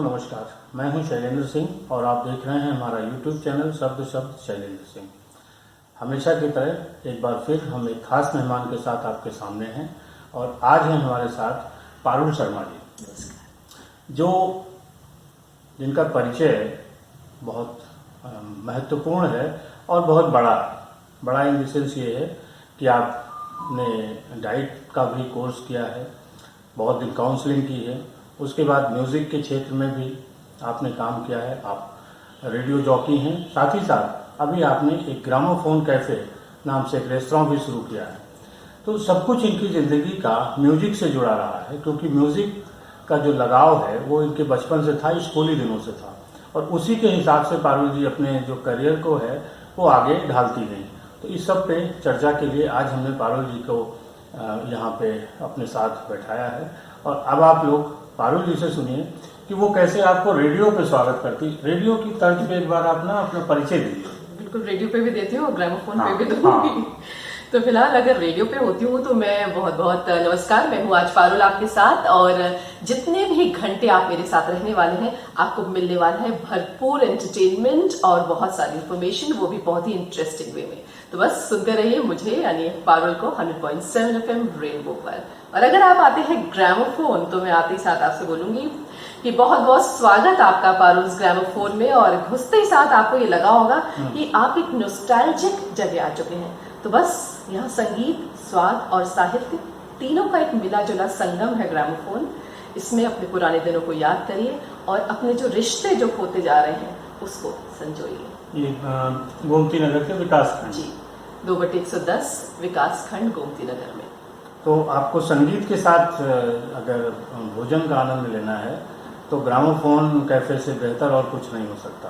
नमस्कार, मैं हूं शैलेंद्र सिंह और आप देख रहे हैं हमारा YouTube चैनल शब्द शब्द शैलेंद्र सिंह। हमेशा की तरह एक बार फिर हम एक खास मेहमान के साथ आपके सामने हैं और आज हैं हमारे साथ पारुल शर्मा जी, जो जिनका परिचय बहुत महत्वपूर्ण है और बहुत बड़ा इन विशेष ये है कि आपने डाइट का भी कोर्स किया है, बहुत दिन काउंसलिंग की है, उसके बाद म्यूज़िक के क्षेत्र में भी आपने काम किया है। आप रेडियो जॉकी हैं, साथ ही साथ अभी आपने एक ग्रामोफोन कैफ़े नाम से एक रेस्तरां भी शुरू किया है। तो सब कुछ इनकी ज़िंदगी का म्यूज़िक से जुड़ा रहा है, क्योंकि म्यूज़िक का जो लगाव है वो इनके बचपन से था, स्कूली दिनों से था और उसी के हिसाब से पारुल जी अपने जो करियर को है वो आगे ढालती गई। तो इस सब पे चर्चा के लिए आज हमने पारुल जी को यहाँ पे अपने साथ बैठाया है और अब आप लोग पारुल जी से सुनिए कि वो कैसे आपको रेडियो पे स्वागत करती। रेडियो की तर्ज पे एक बार आप ना अपना परिचय दीजिए। बिल्कुल, रेडियो पे भी देती हूँ और ग्रामोफोन पे भी दूंगी। तो फिलहाल अगर रेडियो पे होती हूँ तो मैं बहुत बहुत नमस्कार, मैं हूँ आज पारुल आपके साथ और जितने भी घंटे आप मेरे साथ रहने वाले हैं आपको मिलने वाला है भरपूर एंटरटेनमेंट और बहुत सारी इन्फॉर्मेशन, वो भी बहुत ही इंटरेस्टिंग वे में। तो बस सुनते रहिए मुझे यानी पारुल को 100.7 FM रेनबो पर। और अगर आप आते हैं ग्रामोफोन तो मैं आते ही साथ आपसे बोलूंगी कि बहुत बहुत स्वागत आपका पारुल ग्रामोफोन में। और घुसते ही साथ आपको ये लगा होगा कि आप एक नॉस्टैल्जिक जगह आ चुके हैं। तो बस यहाँ संगीत, स्वाद और साहित्य तीनों का एक मिला जुला संगम है ग्रामोफोन। इसमें अपने पुराने दिनों को याद करिए और अपने जो रिश्ते जो खोते जा रहे हैं उसको संजोइए। ये गोमती नगर के विकास खंड जी, 2/110 विकास खंड गोमती नगर में। तो आपको संगीत के साथ अगर भोजन का आनंद लेना है तो ग्रामोफोन कैफे से बेहतर और कुछ नहीं हो सकता।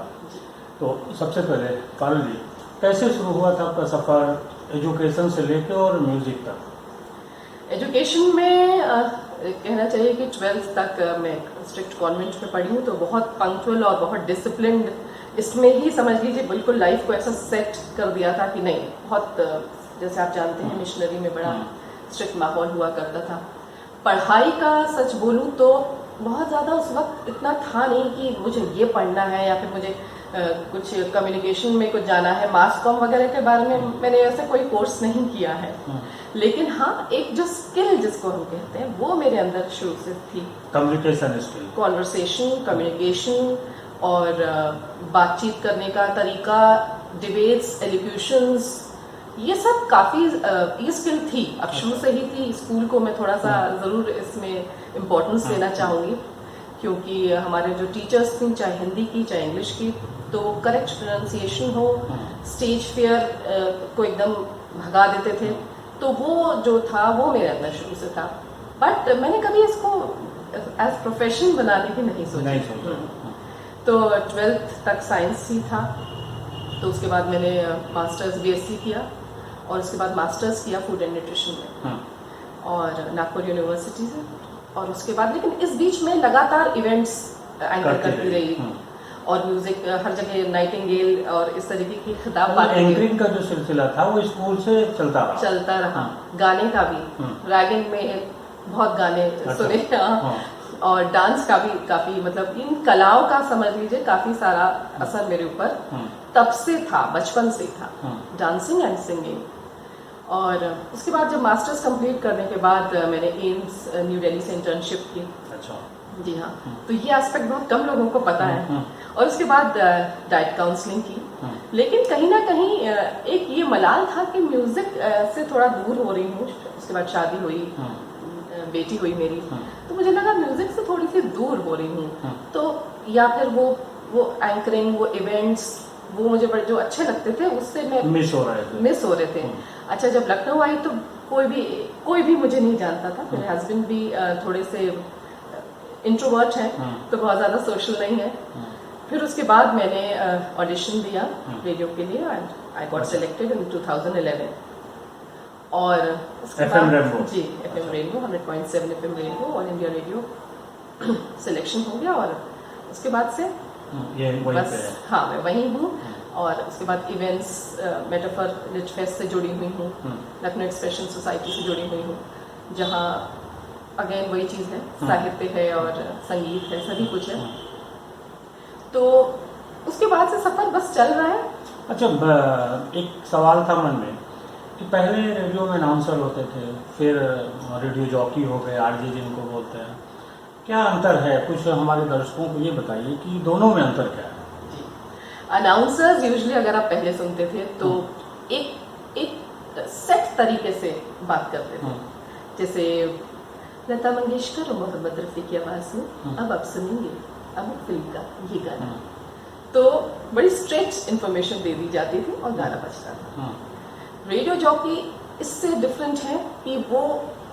तो सबसे पहले पारुल जी, कैसे शुरू हुआ था आपका सफ़र एजुकेशन से लेकर और म्यूज़िक तक? एजुकेशन में कहना चाहिए कि 12th तक मैं स्ट्रिक्ट कॉन्वेंट में पढ़ी हूँ, तो बहुत पंक्चुअल और बहुत डिसिप्लिन्ड, इसमें ही समझ लीजिए बिल्कुल लाइफ को ऐसा सेट कर दिया था कि नहीं, बहुत जैसे आप जानते हैं मिशनरी में बड़ा स्ट्रिक्ट माहौल हुआ करता था। पढ़ाई का सच बोलूँ तो बहुत ज़्यादा उस वक्त इतना था नहीं कि मुझे ये पढ़ना है या फिर मुझे कुछ कम्युनिकेशन में कुछ जाना है, मास कॉम वगैरह के बारे में मैंने ऐसा कोई कोर्स नहीं किया है। लेकिन हाँ, एक जो स्किल जिसको हम कहते हैं वो मेरे अंदर शुरू से थी। कम्युनिकेशन स्किल, कॉन्वर्सेशन, कम्युनिकेशन और बातचीत करने का तरीका, डिबेट्स, एलिक्यूशंस, ये सब काफ़ी ये स्किल थी, अब शुरू से ही थी। स्कूल को मैं थोड़ा सा ज़रूर इसमें इम्पोर्टेंस देना चाहूँगी, क्योंकि हमारे जो टीचर्स थी, चाहे हिंदी की चाहे इंग्लिश की, तो करेक्ट प्रोनाउंसिएशन हो, स्टेज फियर को एकदम भगा देते थे। तो वो जो था वो मेरे अंदर शुरू से था, बट मैंने कभी इसको एज प्रोफेशन बनाने की नहीं सोचा। तो 12th तक साइंस ही था, तो उसके बाद मैंने मास्टर्स BSc किया और उसके बाद मास्टर्स किया फूड एंड न्यूट्रिशन में और नागपुर यूनिवर्सिटी से। और उसके बाद लेकिन इस बीच में लगातार इवेंट्स एंकर करती रही और म्यूजिक हर जगह नाइटिंगेल और इस तरीके की खिताब पाती। एंकरिंग का जो सिलसिला था वो स्कूल से चलता रहा। गाने का भी रैगिंग में बहुत गाने सुने और डांस का भी काफी, मतलब इन कलाओं का समझ लीजिए काफी सारा असर मेरे ऊपर तब से था, बचपन से था, डांसिंग एंड सिंगिंग। और उसके बाद जब मास्टर्स कंप्लीट करने के बाद मैंने एम्स न्यू दिल्ली से इंटर्नशिप की। अच्छा। जी हाँ, तो ये एस्पेक्ट बहुत कम लोगों को पता है। और उसके बाद डाइट काउंसलिंग की, लेकिन कहीं ना कहीं एक ये मलाल था कि म्यूजिक से थोड़ा दूर हो रही हूँ। उसके बाद शादी हुई, बेटी हुई मेरी, तो मुझे लगा म्यूजिक से थोड़ी सी दूर हो रही हूँ। तो या फिर वो एंकरिंग, वो इवेंट्स, वो मुझे बड़े जो अच्छे लगते थे उससे मैं मिस हो रहे थे। अच्छा, जब लखनऊ आई तो कोई भी मुझे नहीं जानता था। मेरे हस्बैंड भी थोड़े से इंट्रोवर्ट हैं, तो बहुत ज़्यादा सोशल नहीं है। फिर उसके बाद मैंने ऑडिशन दिया रेडियो के लिए and I got selected in 2011। और उसके बाद जी FM radio 100.7 FM radio all India radio selection हो गया। और उसके बाद से बस हाँ, मैं वहीं हूँ। और उसके बाद इवेंट्स, मेटाफर लिट फेस्ट से जुड़ी हुई हूँ, लखनऊ एक्सप्रेशन सोसाइटी से जुड़ी हुई हूँ, जहाँ अगेन वही चीज़ है, साहित्य है और संगीत है, सभी कुछ है। तो उसके बाद से सफर बस चल रहा है। अच्छा, एक सवाल था मन में कि पहले रेडियो में अनाउंसर होते थे, फिर रेडियो जॉकी हो गए, आरजे जिनको बोलते हैं, क्या अंतर है? कुछ हमारे दर्शकों को ये बताइए कि दोनों में अंतर क्या है। अनाउंसर्स यूजुअली अगर आप पहले सुनते थे तो एक सेट तरीके से बात करते थे, जैसे लता मंगेशकर और मोहम्मद रफी की आवाज में अब आप सुनेंगे अमुक फिल्म का ये गाना, तो बड़ी स्ट्रेच इंफॉर्मेशन दे दी जाती थी और गाना बजता था। रेडियो जॉकी इससे डिफरेंट है कि वो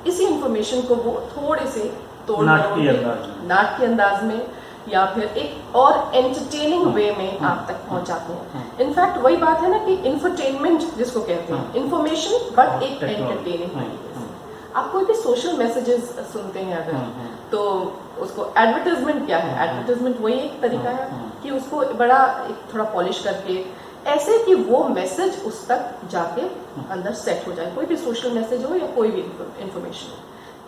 इसी इंफॉर्मेशन को वो थोड़े से नाटकीय अंदाज में या फिर एक और एंटरटेनिंग वे में आप तक पहुंचाते हैं। इनफैक्ट वही बात है ना कि इंफरटेनमेंट जिसको कहते हैं, इंफॉर्मेशन बट एक एंटरटेनिंग। आप कोई भी सोशल मैसेजेस सुनते हैं अगर, तो उसको एडवर्टाइजमेंट क्या है, एडवर्टाइजमेंट वही एक तरीका है कि उसको बड़ा एक थोड़ा पॉलिश करके ऐसे कि वो मैसेज उस तक जाके अंदर सेट हो जाए, कोई भी सोशल मैसेज हो या कोई भी इंफॉर्मेशन,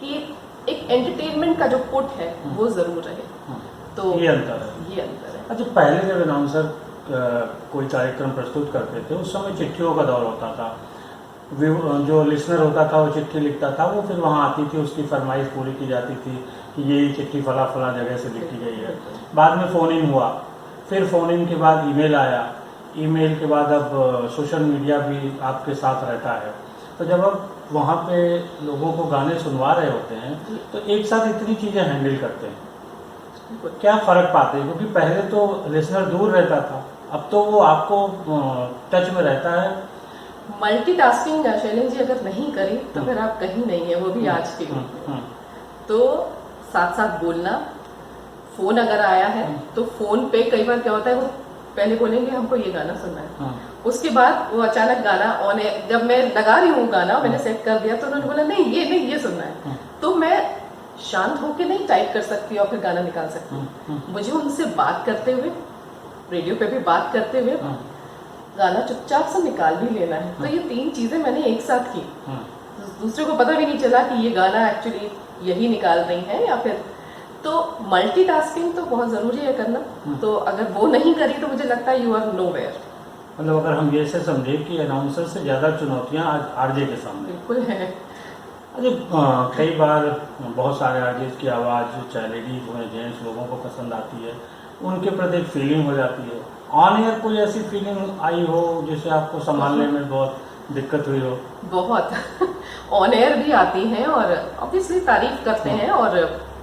कि एक एंटरटेनमेंट का जो पुट है वो जरूर रहे। तो ये अंतर है। अच्छा, पहले जब अनाउंसर कोई कार्यक्रम प्रस्तुत करते थे उस समय चिट्ठियों का दौर होता था, जो लिसनर होता था वो चिट्ठी लिखता था, वो फिर वहाँ आती थी, उसकी फरमाइश पूरी की जाती थी कि ये चिट्ठी फला फला जगह से लिखी गई है। बाद में फ़ोन इन हुआ, फिर फ़ोन इन के बाद ईमेल आया, ईमेल के बाद अब सोशल मीडिया भी आपके साथ रहता है। तो जब आप वहाँ पे लोगों को गाने सुनवा रहे होते हैं तो एक साथ इतनी चीज़ें हैंडल करते हैं, क्या फ़र्क पाते हैं? क्योंकि पहले तो लिसनर दूर रहता था, अब तो वो आपको टच में रहता है। मल्टीटास्किंग शैलेंद्र जी अगर नहीं करी तो फिर आप कहीं नहीं है, वो भी आज के युग में। तो साथ साथ बोलना, फोन अगर आया है तो फोन पे कई बार क्या होता है, वो पहले बोलेंगे हमको ये गाना सुनना है, उसके बाद वो अचानक गाना ऑन है, जब मैं लगा रही हूँ गाना मैंने सेट कर दिया तो उन्होंने बोला नहीं ये सुनना है, तो मैं शांत होके नहीं टाइप कर सकती और फिर गाना निकाल सकती। मुझे उनसे बात करते हुए, रेडियो पे भी बात करते हुए गाना चुपचाप से निकाल भी लेना है। तो ये तीन चीजें मैंने एक साथ की, दूसरे को पता भी नहीं चला कि ये गाना एक्चुअली यही निकाल रही है या फिर, तो मल्टीटास्किंग तो बहुत जरूरी है करना। तो अगर वो नहीं करी तो मुझे लगता है यू आर नोवेयर। मतलब अगर हम ये से समझे कि अनाउंसर से ज्यादा चुनौतियां आरजे के सामने बिल्कुल है। अरे कई बार बहुत सारे आरजे की आवाज़ चाहे लेडीज हो जेंट्स लोगों को पसंद आती है, उनके प्रति एक फीलिंग हो जाती है। ऑन एयर कोई ऐसी फीलिंग आई हो जिसे आपको संभालने में बहुत दिक्कत हुई हो? बहुत ऑन एयर भी आती हैं और ऑब्वियसली तारीफ करते हैं, और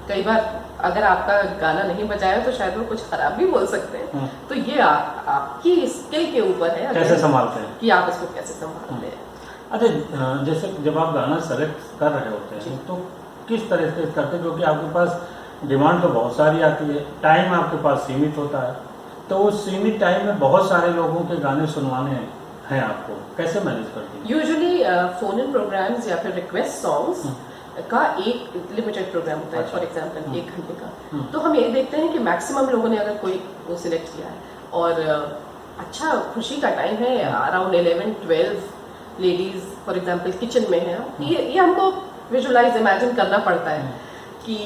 कई बार अगर आपका गाना नहीं बजाया तो शायद वो कुछ खराब भी बोल सकते हैं। तो ये आपकी स्किल के ऊपर है कैसे संभालते हैं, कि आप इसको कैसे संभालते हैं। अच्छा, जैसे जब आप गाना सेलेक्ट कर रहे होते हैं तो किस तरह से करते हैं? क्योंकि आपके पास डिमांड तो बहुत सारी आती है, टाइम आपके पास सीमित होता है, तो उस सीमित टाइम में बहुत सारे लोगों के गाने सुनवाने हैं, आपको कैसे मैनेज करती हैं? यूजुअली फोन इन प्रोग्राम्स या फिर रिक्वेस्ट सॉन्ग्स का एक लिमिटेड प्रोग्राम होता है, फॉर एग्जांपल 1 घंटे का। तो हम ये देखते हैं कि मैक्सिमम लोगों ने अगर कोई वो सिलेक्ट किया है और अच्छा खुशी का टाइम है, around 11-12 ladies for example kitchen में है, ये हमको विजुअलाइज इमेजिन करना पड़ता है कि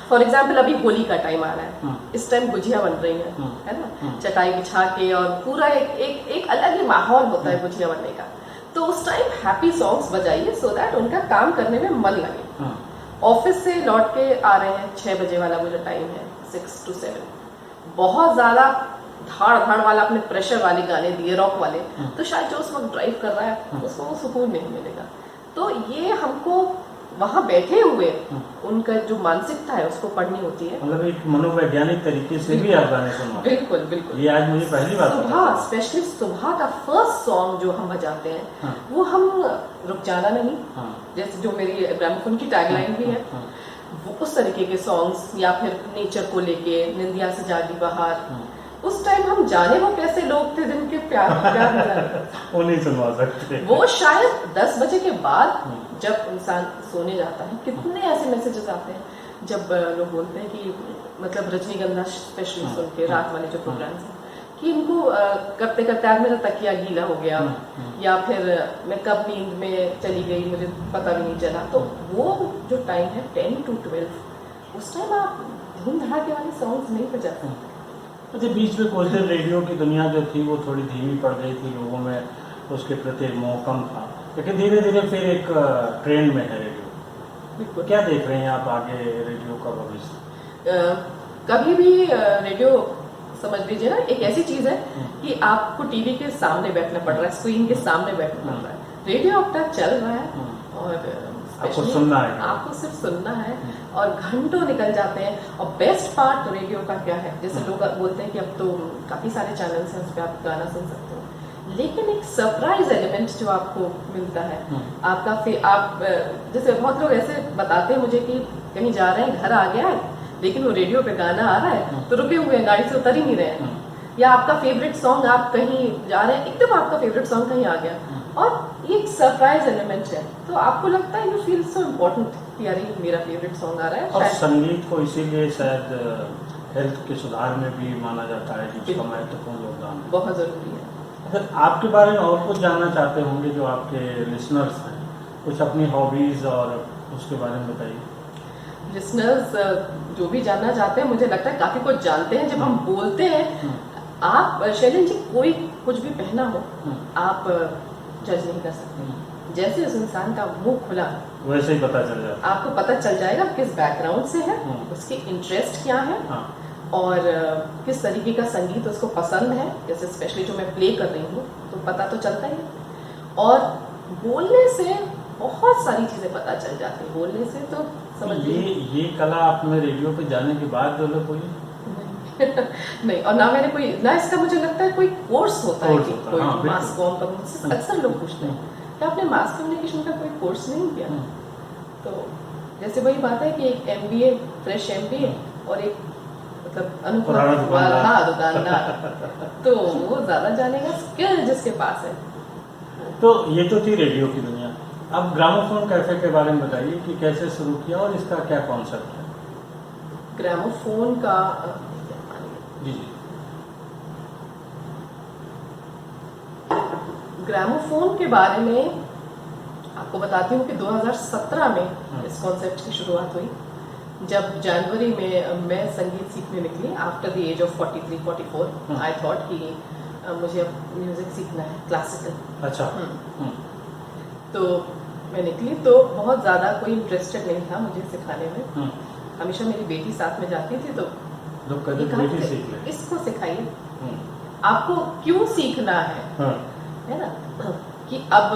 फॉर एग्जांपल अभी होली का टाइम आ रहा है, इस टाइम गुजिया बन रही है ना, चटाई बिछा के, और पूरा एक अलग ही माहौल होता है गुजिया बनने का। तो उस टाइम हैप्पी सॉन्ग्स बजाइए सो दैट उनका काम करने में मन लगे। ऑफिस से लौट के आ रहे हैं, 6 बजे वाला वो जो टाइम है 6 to 7, बहुत ज्यादा धाड़ वाला अपने प्रेशर वाले गाने दिए रॉक वाले, तो शायद जो उस वक्त ड्राइव कर रहा है उसको सुकून नहीं मिलेगा। तो ये हमको वहां बैठे हुए उनका जो मानसिकता है उसको पढ़नी होती है। मतलब एक मनोवैज्ञानिक तरीके से भी आप गाने सुनवाते हैं? बिल्कुल बिल्कुल। ये आज मुझे पहली बार सुबह, स्पेशली सुबह का फर्स्ट सॉन्ग जो हम बजाते हैं वो हम रुक जाना नहीं, जैसे जो मेरी ग्रामोफोन की टैगलाइन भी है, वो उस तरीके के सॉन्ग्स, या फिर नेचर को लेके निंदिया से जागी बहार, उस टाइम हम जाने वो कैसे लोग थे जिनके प्यार वो नहीं सुनवा सकते। वो शायद 10 बजे के बाद जब इंसान सोने जाता है, कितने ऐसे मैसेजेस आते हैं जब लोग बोलते हैं कि मतलब रजनीगंधा स्पेशली सुन के रात वाले जो प्रोग्राम्स हैं, कि इनको करते करते आज मेरा तकिया गीला हो गया, या फिर मैं कब नींद में चली गई मुझे पता भी नहीं चला। तो वो जो टाइम है 10 to 12, उस टाइम आप धूम धड़ाके वाले सॉन्ग्स नहीं बजा सकते। अच्छा, बीच में कुछ दिन रेडियो की दुनिया जो थी वो थोड़ी धीमी पड़ गई थी, लोगों में उसके प्रति एक मोह कम था, लेकिन धीरे धीरे फिर एक ट्रेंड में है रेडियो। क्या देख रहे हैं आप आगे रेडियो का भविष्य? कभी भी रेडियो समझ लीजिए ना एक ऐसी चीज है कि आपको टीवी के सामने बैठना पड़ रहा है, स्क्रीन के सामने बैठना पड़ रहा है। रेडियो अब तक चल रहा है और आपको सुनना है, आपको सिर्फ सुनना है और घंटों निकल जाते हैं। और बेस्ट पार्ट रेडियो का क्या है, जैसे लोग बोलते हैं कि अब तो काफी सारे चैनल्स हैं उस पर आप गाना सुन सकते हो, लेकिन एक सरप्राइज एलिमेंट जो आपको मिलता है आपका आप जैसे बहुत लोग ऐसे बताते हैं मुझे कि कहीं जा रहे हैं, घर आ गया है, लेकिन वो रेडियो पे गाना आ रहा है तो रुके हुए हैं, गाड़ी से उतर ही नहीं रहे हैं। या आपका फेवरेट सॉन्ग, आप कहीं जा रहे हैं, एकदम आपका फेवरेट सॉन्ग कहीं आ गया और ये एक सरप्राइज एलिमेंट है, तो आपको लगता है यू फील सो इम्पोर्टेंट कि यार मेरा फेवरेट सॉन्ग आ रहा है। और संगीत को इसीलिए शायद हेल्थ के सुधार में भी माना जाता है कि उसका महत्वपूर्ण योगदान है, बहुत जरूरी है। अगर आपके बारे में और कुछ जानना चाहते होंगे जो आपके लिसनर्स हैं, कुछ अपनी हॉबीज और उसके बारे में बताइए। लिसनर्स जो भी जानना चाहते हैं, मुझे लगता है काफी कुछ जानते हैं। जब हम बोलते हैं, आप शैलेंद्र जी कोई कुछ भी पहना हो आप जज नहीं कर सकते। जैसे उस इंसान का मुंह खुला वैसे ही पता चल जाता है, आपको पता चल जाएगा किस बैकग्राउंड से है, उसके इंटरेस्ट क्या है और किस तरीके का संगीत उसको पसंद है। जैसे स्पेशली जो मैं प्ले कर रही हूँ तो पता तो चलता ही है। और बोलने से बहुत सारी चीजें पता चल जाती है, बोलने से तो समझ ये कला आपने रेडियो पे जाने के बाद डेवलप हुई? नहीं, और ना मैंने कोई, ना इसका मुझे लगता है कोई कोर्स होता है कि कोई मास कॉम का। मुझसे अक्सर लोग पूछते हैं कि आपने मास कम्युनिकेशन का कोई कोर्स नहीं किया? तो जैसे वही बात है कि एक MBA, फ्रेश MBA और एक मतलब अनुभव वाला दुकानदार तो वो ज्यादा जानेगा स्किल जिसके पास है। तो ये तो थी रेडियो की दुनिया। अब ग्रामोफोन कैफे के बारे में बताइए कि कैसे शुरू किया और इसका क्या कॉन्सेप्ट है? ग्रामोफोन का जी ग्रामोफोन के बारे में आपको बताती हूँ कि 2017 में इस कॉन्सेप्ट की शुरुआत हुई, जब जनवरी में मैं संगीत सीखने निकली। After the age of 43-44 I thought कि मुझे अब म्यूजिक सीखना है, क्लासिकल। अच्छा। तो मैं निकली तो बहुत ज़्यादा कोई इंटरेस्टेड नहीं था मुझे सिखाने में। हमेशा मेरी बेटी साथ में जाती थी तो बेटी सीख ले, इसको सिखाइए, आपको क्यों सीखना है ना। कि अब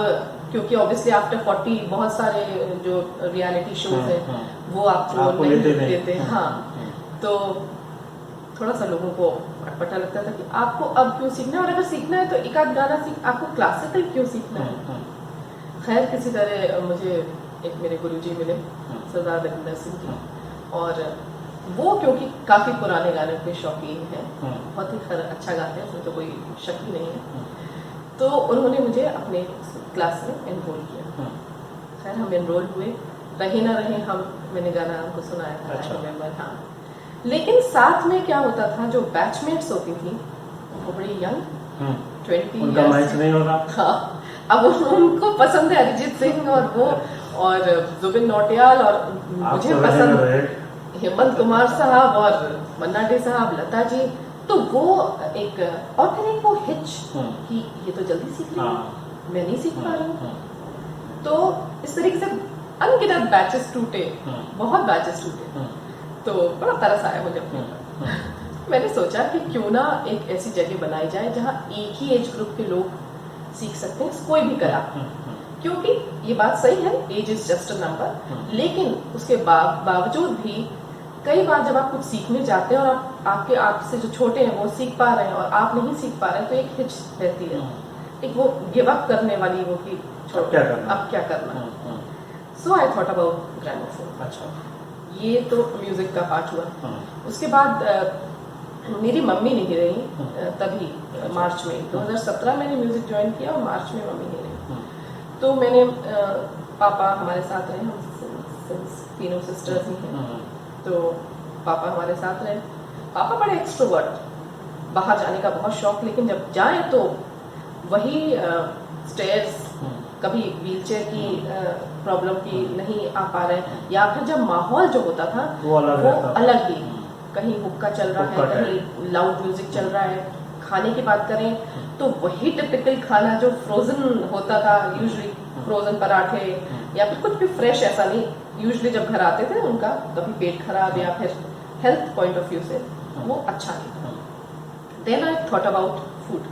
क्योंकि ऑब्वियसली आफ्टर 40 बहुत सारे जो रियलिटी शोज हैं वो आपको नहीं देते। हाँ, तो थोड़ा सा लोगों को अटपटा लगता था कि आपको अब क्यों सीखना है, और अगर सीखना है तो एक आध गाना सीख, आपको क्लासिकल क्यों सीखना है। खैर किसी तरह मुझे एक मेरे गुरुजी मिले, सरदार दविंदर सिंह जी, और वो क्योंकि काफी पुराने गाने के शौकीन हैं, बहुत ही अच्छा गाते हैं, उसमें तो कोई शक ही नहीं है। तो उन्होंने मुझे अपने क्लास में एनरोल किया। खैर हम एनरोल हुए, रहे ना रहे हम, मैंने गाना उनको सुनाया था। अच्छा। रिमेंबर। हाँ, लेकिन साथ में क्या होता था, जो बैचमेट्स होती थी वो बड़ी यंग 20 उनका मैच नहीं हो रहा। हाँ, अब उनको पसंद है अरिजीत सिंह और वो और जुबिन नौटियाल, और मुझे पसंद हेमंत कुमार साहब और मन्ना डे साहब, लता जी। तो वो एक और फिर एक वो हिच कि ये तो जल्दी सीख लेंगे, मैं नहीं सीख पा रही हूँ। तो इस तरीके से अनगिनत बैचेस टूटे, बहुत बैचेस टूटे। तो बड़ा तरस आया मुझे अपने ऊपर। मैंने सोचा कि क्यों ना एक ऐसी जगह बनाई जाए जहाँ एक ही एज ग्रुप के लोग सीख सकते हैं, कोई भी कला। क्योंकि ये बात सही है, age is just a number, लेकिन उसके बावजूद भी कई बार जब आप कुछ सीखने जाते हैं और आपके आपसे जो छोटे हैं वो सीख पा रहे हैं और आप नहीं सीख पा रहे हैं, तो एक हिच रहती है, एक वो गिव अप करने वाली वो कि अब क्या करना। सो आई थॉट अबाउट ग्रामोफोन। अच्छा, ये तो म्यूजिक का पार्ट हुआ। उसके बाद मेरी मम्मी नहीं रही तभी मार्च में 2017 मैंने म्यूजिक ज्वाइन किया और मार्च में मम्मी नहीं रही। तो मैंने पापा हमारे साथ रहे, हम तीनों सिस्टर्स ही हैं, तो पापा हमारे साथ रहे। पापा बड़े एक्सट्रोवर्ट, बाहर जाने का बहुत शौक, लेकिन जब जाए तो वही स्टेयर्स, कभी व्हीलचेयर की प्रॉब्लम की नहीं आ पा रहे, या फिर जब माहौल जो होता था वो अलग ही, कहीं हुक्का चल रहा है, कहीं लाउड म्यूजिक चल रहा है। खाने की बात करें तो वही टिपिकल खाना जो फ्रोजन होता था, यूजुअली फ्रोजन पराठे या फिर कुछ भी फ्रेश ऐसा नहीं, यूजुअली जब घर आते थे उनका कभी पेट खराब या फिर हेल्थ पॉइंट ऑफ व्यू से वो अच्छा नहीं था। Then I thought about food.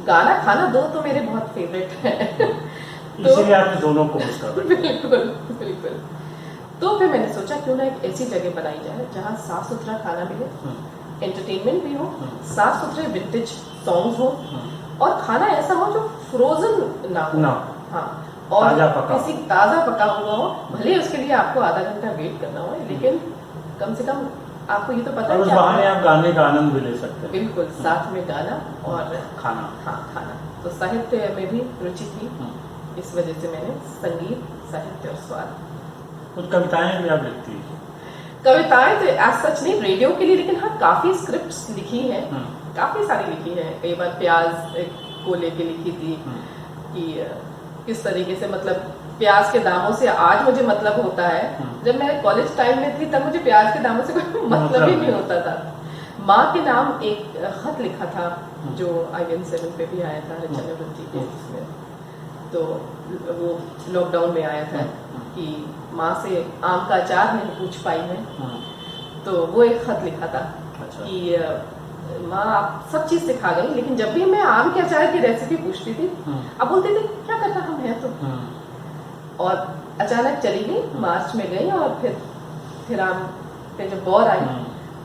गाना खाना दो तो मेरे बहुत फेवरेट है तो इसीलिए आपने दोनों को मिस कर दिया। बिल्कुल बिल्कुल। तो फिर मैंने सोचा क्यों ना एक ऐसी जगह बनाई जाए जहाँ साफ सुथरा खाना मिले, एंटरटेनमेंट भी हो, साफ सुथरे विंटेज सॉन्ग्स हो और खाना ऐसा हो जो फ्रोजन ना हो। हाँ, और किसी ताजा पका हुआ हो, भले उसके लिए आपको आधा घंटा वेट करना हो, लेकिन कम से कम आपको ये तो पता है उस बहाने आप गाने का आनंद भी ले सकते हैं। बिल्कुल, साथ में गाना और खाना। हाँ, खाना। तो साहित्य में भी रुचि थी, इस वजह से मैंने संगीत, साहित्य और स्वाद। कुछ कविताएं भी आप लिखती हैं? कविताएं तो एज सच नहीं, रेडियो के लिए, लेकिन हाँ काफी स्क्रिप्ट्स लिखी है, काफी सारी लिखी है। कई बार प्याज को लेके लिखी थी कि किस तरीके से, मतलब प्याज के दामों से आज मुझे मतलब होता है, जब मैं कॉलेज टाइम में थी तब मुझे प्याज के दामों से कोई मतलब ही नहीं होता था। माँ के नाम एक खत लिखा था जो IN7 पे भी आया था, रचना बंटी के इसमें, तो वो लॉकडाउन में आया था कि माँ से आम का अचार नहीं पूछ पाई मैं, तो वो एक खत लिखा था कि माँ आप सब चीज सिखा गई, लेकिन जब भी मैं आम के अचार की रेसिपी पूछती थी अब बोलते थे क्या करता हम हैं तो। और अचानक चली गई, मार्च में गई और फिर आम पे जब बौर आई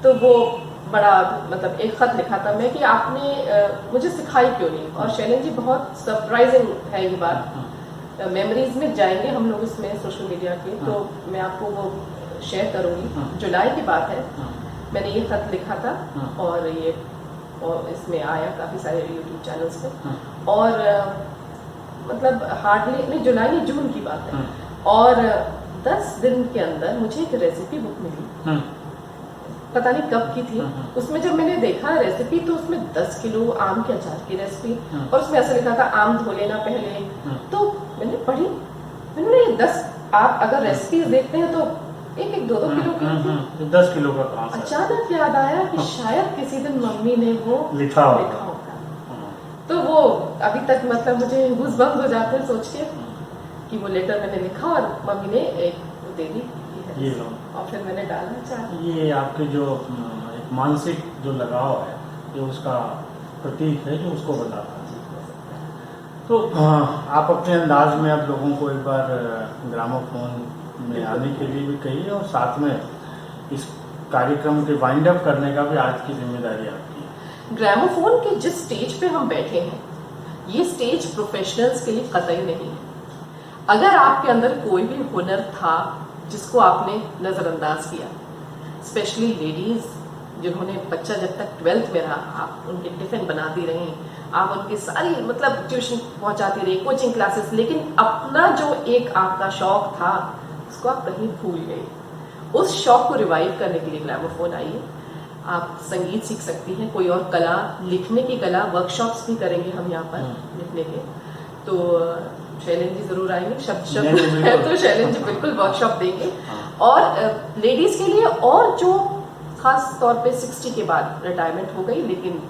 तो वो बड़ा, मतलब एक खत लिखा था मैं कि आपने मुझे सिखाई क्यों नहीं। और शैलेंद्र जी बहुत सरप्राइजिंग है ये बात, मेमोरीज में जाएंगे हम लोग इसमें सोशल मीडिया के, तो मैं आपको वो शेयर करूंगी। जुलाई की बात है, मैंने ये खत लिखा था और इसमें आया काफी सारे यूट्यूब चैनल्स पे, और मतलब हार्डली नहीं, जुलाई नहीं जून की बात है, और 10 दिन के अंदर मुझे एक रेसिपी बुक मिली, पता नहीं कब की थी। उसमें जब मैंने देखा रेसिपी तो उसमें 10 किलो आम के अचार की रेसिपी, और उसमें ऐसा लिखा था आम धो लेना पहले। तो मैंने पढ़ी, मैंने ये 10, आप अगर रेसिपीज देखते हैं तो एक 2-2 किलो की, 10 किलो का कहाँ से? अचानक याद आया कि शायद किसी दिन मम्मी ने वो लिखा होगा। तो वो अभी तक मतलब मुझे गूज़बम्स हो जाते हैं सोच के कि वो लेटर मैंने लिखा और मम्मी ने एक दे दी, ये लो, और फिर मैंने डाला अचार। ये आपके जो एक मानसिक जो लगाव है, ये उसका प्रतीक है जो उसको बताता है। तो आप अपने अंदाज में आप लोगों को एक बार ग्रामोफोन में आने के लिए भी कहिए, और साथ में इस कार्यक्रम के वाइंड अप करने का भी आज की जिम्मेदारी आपकी है। ग्रामोफोन के जिस स्टेज पे हम बैठे हैं, ये स्टेज प्रोफेशनल्स के लिए कतई नहीं है। अगर आपके अंदर कोई भी हुनर था जिसको आपने नजरअंदाज किया, स्पेशली लेडीज जिन्होंने बच्चा जब तक 12th में रहा, आप उनके टिफिन बनाती रही, आप उनकी सारी मतलब ट्यूशन पहुंचाती रही, कोचिंग क्लासेस, लेकिन अपना जो एक आपका शौक था उसको आप कहीं भूल गए। उस शौक को रिवाइव करने के लिए ग्रामोफोन आई है। आप संगीत सीख सकती हैं, कोई और कला, लिखने की कला, वर्कशॉप्स भी करेंगे हम यहाँ पर लिखने के। तो शैलेंद्र जी जरूर आएंगे, शब्द है तो शैलेंद्र जी बिल्कुल वर्कशॉप देंगे। और लेडीज के लिए, और जो खास तौर पे 60 के बाद रिटायरमेंट हो गई लेकिन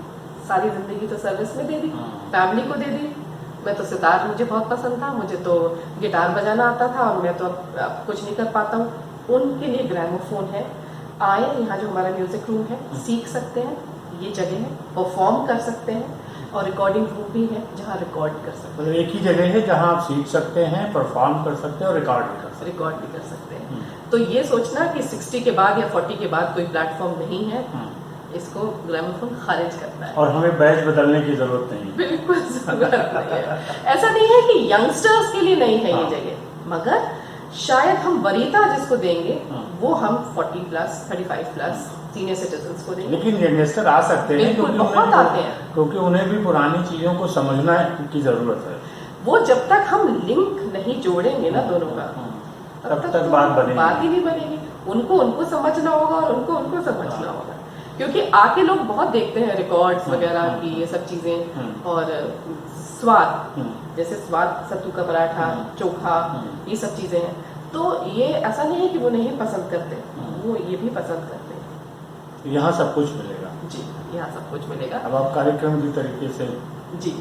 सारी जिंदगी तो सर्विस में दे दी, फैमिली को दे दी। मैं तो सितार मुझे बहुत पसंद था, मुझे तो गिटार बजाना आता था और मैं तो अब कुछ नहीं कर पाता हूँ, उनके लिए ग्रामोफोन है। आए, यहाँ जो हमारा म्यूजिक रूम है, सीख सकते हैं, ये जगह है, परफॉर्म कर सकते हैं, और रिकॉर्डिंग रूम भी है जहाँ रिकॉर्ड कर सकते हैं। मतलब एक ही जगह है जहाँ आप सीख सकते हैं, परफॉर्म कर सकते हैं और रिकॉर्ड भी कर सकते हैं। तो ये सोचना कि 60 के बाद या 40 के बाद कोई प्लेटफॉर्म नहीं है, इसको ग्रामोफोन खारिज करता है। और हमें बैच बदलने की जरूरत नहीं, बिल्कुल जरूरत नहीं है। ऐसा नहीं है कि यंगस्टर्स के लिए नहीं है ये जगह, मगर शायद हम वरीयता जिसको देंगे वो हम 40+, 35+ सीनियर सिटीजन को देंगे। लेकिन यंगस्टर आ सकते हैं क्योंकि उन्हें भी पुरानी चीजों को समझना की जरूरत है। वो जब तक हम लिंक नहीं जोड़ेंगे ना दोनों का, तब तक बात ही नहीं बनेगी। उनको समझना होगा और उनको समझना होगा, क्योंकि आके लोग बहुत देखते हैं रिकॉर्ड्स वगैरह की, ये सब चीजें, और स्वाद, जैसे स्वाद, सत्तू का पराठा, चोखा, ये सब चीजें हैं। तो ये ऐसा नहीं है कि वो नहीं पसंद करते, वो ये भी पसंद करते हैं। यहाँ सब कुछ मिलेगा। जी, यहाँ सब कुछ मिलेगा। अब आप कार्यक्रम की तरीके से जी,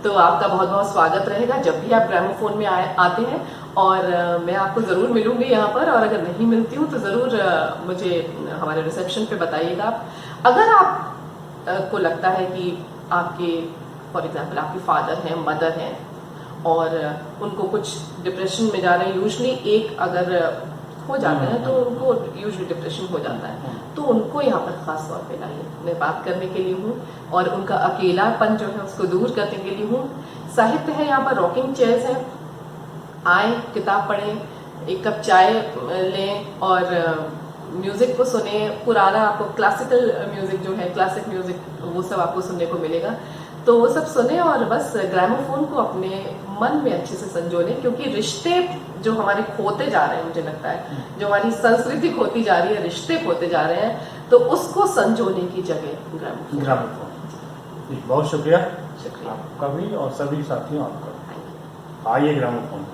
तो आपका बहुत बहुत स्वागत रहेगा जब भी आप ग्रामोफोन में आते हैं, और मैं आपको ज़रूर मिलूंगी यहाँ पर, और अगर नहीं मिलती हूँ तो ज़रूर मुझे हमारे रिसेप्शन पे बताइएगा। अगर आप को लगता है कि आपके फॉर एग्जांपल आपके फादर हैं, मदर हैं, और उनको कुछ डिप्रेशन में जा रहे हैं, यूजली एक अगर हो जाते हैं तो उनको यूजली डिप्रेशन हो जाता है, तो उनको यहाँ पर खास तौर पे लाइए। मैं बात करने के लिए हूँ और उनका अकेलापन जो है उसको दूर करने के लिए हूँ। साहित्य है यहाँ पर, रॉकिंग चेयर्स है, आए, किताब पढ़ें, एक कप चाय लें और म्यूजिक को सुने। पुराना आपको क्लासिकल म्यूजिक जो है, क्लासिक म्यूजिक, वो सब आपको सुनने को मिलेगा, तो वो सब सुने और बस ग्रामोफोन को अपने मन में अच्छे से संजो लें, क्योंकि रिश्ते जो हमारे खोते जा रहे हैं, मुझे लगता है जो हमारी संस्कृति खोती जा रही है, रिश्ते खोते जा रहे हैं, तो उसको संजोने की जगह ग्रामोफोन। बहुत शुक्रिया शुक्रिया आपका भी और सभी साथियों आपका। आइए ग्रामोफोन।